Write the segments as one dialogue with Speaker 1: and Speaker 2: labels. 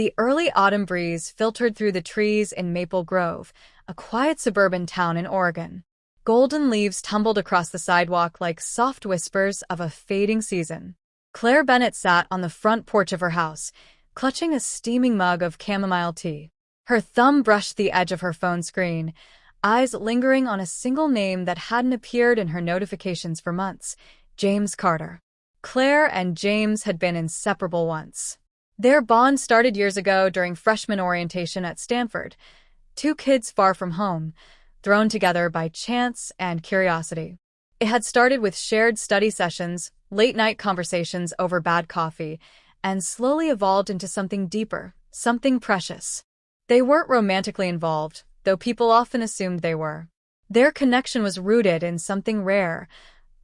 Speaker 1: The early autumn breeze filtered through the trees in Maple Grove, a quiet suburban town in Oregon. Golden leaves tumbled across the sidewalk like soft whispers of a fading season. Claire Bennett sat on the front porch of her house, clutching a steaming mug of chamomile tea. Her thumb brushed the edge of her phone screen, eyes lingering on a single name that hadn't appeared in her notifications for months: James Carter. Claire and James had been inseparable once. Their bond started years ago during freshman orientation at Stanford. Two kids far from home, thrown together by chance and curiosity. It had started with shared study sessions, late-night conversations over bad coffee, and slowly evolved into something deeper, something precious. They weren't romantically involved, though people often assumed they were. Their connection was rooted in something rare: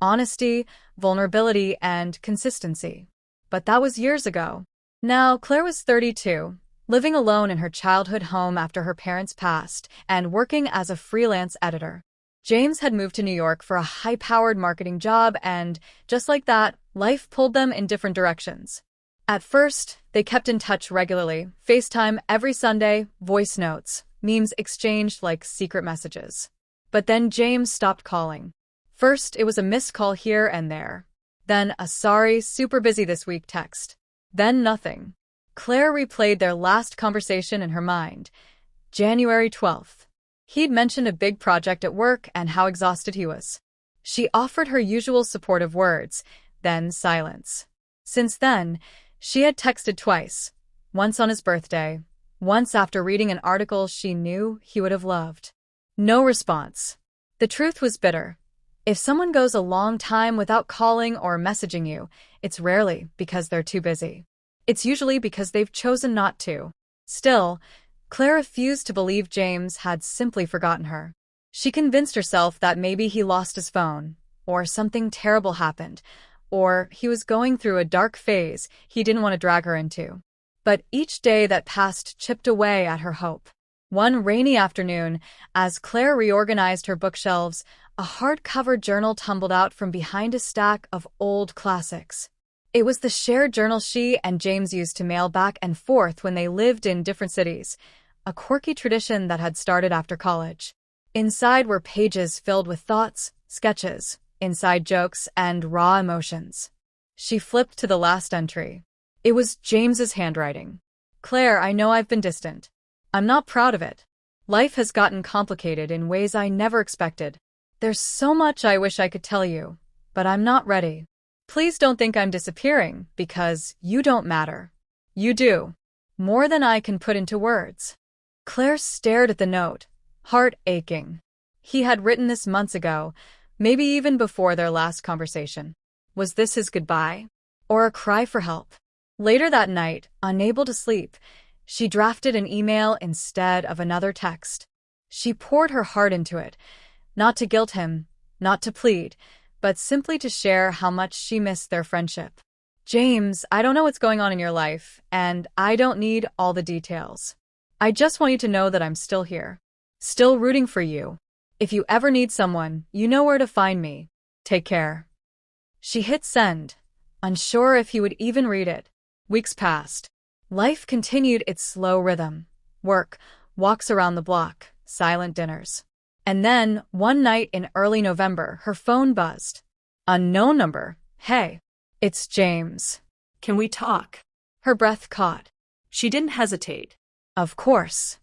Speaker 1: honesty, vulnerability, and consistency. But that was years ago. Now, Claire was 32, living alone in her childhood home after her parents passed, and working as a freelance editor. James had moved to New York for a high-powered marketing job, and, just like that, life pulled them in different directions. At first, they kept in touch regularly: FaceTime every Sunday, voice notes, memes exchanged like secret messages. But then James stopped calling. First, it was a missed call here and there. Then a "sorry, super busy this week" text. Then nothing. Claire replayed their last conversation in her mind. January 12th. He'd mentioned a big project at work and how exhausted he was. She offered her usual supportive words, then silence. Since then, she had texted twice, once on his birthday, once after reading an article she knew he would have loved. No response. The truth was bitter. If someone goes a long time without calling or messaging you, it's rarely because they're too busy. It's usually because they've chosen not to. Still, Claire refused to believe James had simply forgotten her. She convinced herself that maybe he lost his phone, or something terrible happened, or he was going through a dark phase he didn't want to drag her into. But each day that passed chipped away at her hope. One rainy afternoon, as Claire reorganized her bookshelves, a hardcover journal tumbled out from behind a stack of old classics. It was the shared journal she and James used to mail back and forth when they lived in different cities, a quirky tradition that had started after college. Inside were pages filled with thoughts, sketches, inside jokes, and raw emotions. She flipped to the last entry. It was James's handwriting. "Claire, I know I've been distant. I'm not proud of it. Life has gotten complicated in ways I never expected. There's so much I wish I could tell you, but I'm not ready. Please don't think I'm disappearing, because you don't matter. You do. More than I can put into words." Claire stared at the note, heart aching. He had written this months ago, maybe even before their last conversation. Was this his goodbye? Or a cry for help? Later that night, unable to sleep, she drafted an email instead of another text. She poured her heart into it, not to guilt him, not to plead, but simply to share how much she missed their friendship. "James, I don't know what's going on in your life, and I don't need all the details. I just want you to know that I'm still here, still rooting for you. If you ever need someone, you know where to find me. Take care." She hit send, unsure if he would even read it. Weeks passed. Life continued its slow rhythm: work, walks around the block, silent dinners. And then, one night in early November, her phone buzzed. Unknown number. "Hey, it's James.
Speaker 2: Can we talk?"
Speaker 1: Her breath caught.
Speaker 2: She didn't hesitate.
Speaker 1: Of course.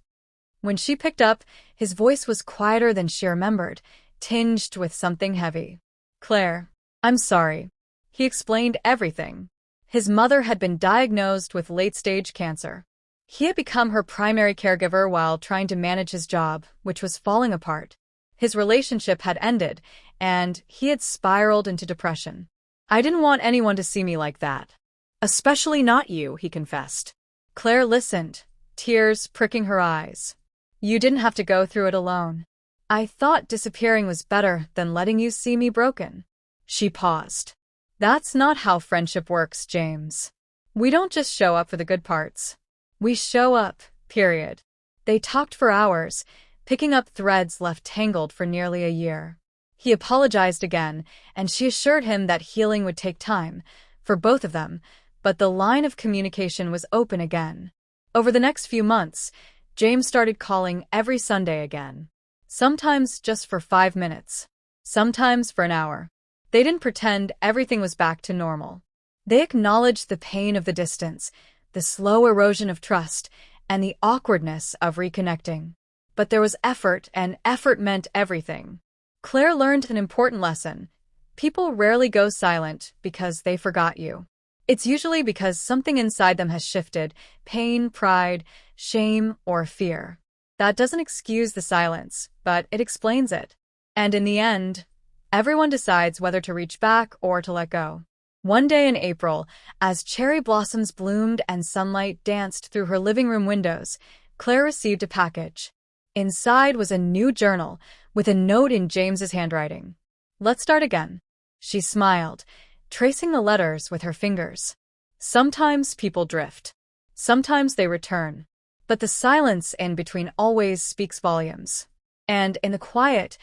Speaker 1: When she picked up, his voice was quieter than she remembered, tinged with something heavy. "Claire, I'm sorry." He explained everything. His mother had been diagnosed with late-stage cancer. He had become her primary caregiver while trying to manage his job, which was falling apart. His relationship had ended, and he had spiraled into depression. "I didn't want anyone to see me like that."
Speaker 2: "Especially not you," he confessed.
Speaker 1: Claire listened, tears pricking her eyes. "You didn't have to go through it alone. I thought disappearing was better than letting you see me broken." She paused. "That's not how friendship works, James. We don't just show up for the good parts. We show up, period." They talked for hours, picking up threads left tangled for nearly a year. He apologized again, and she assured him that healing would take time, for both of them, but the line of communication was open again. Over the next few months, James started calling every Sunday again. Sometimes just for 5 minutes. Sometimes for an hour. They didn't pretend everything was back to normal. They acknowledged the pain of the distance, the slow erosion of trust, and the awkwardness of reconnecting. But there was effort, and effort meant everything. Claire learned an important lesson. People rarely go silent because they forgot you. It's usually because something inside them has shifted: pain, pride, shame, or fear. That doesn't excuse the silence, but it explains it. And in the end, everyone decides whether to reach back or to let go. One day in April, as cherry blossoms bloomed and sunlight danced through her living room windows, Claire received a package. Inside was a new journal with a note in James's handwriting. "Let's start again." She smiled, tracing the letters with her fingers. Sometimes people drift. Sometimes they return. But the silence in between always speaks volumes. And in the quiet,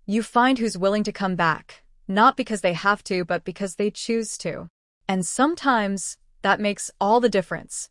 Speaker 1: you find who's willing to come back, not because they have to, but because they choose to. And sometimes that makes all the difference.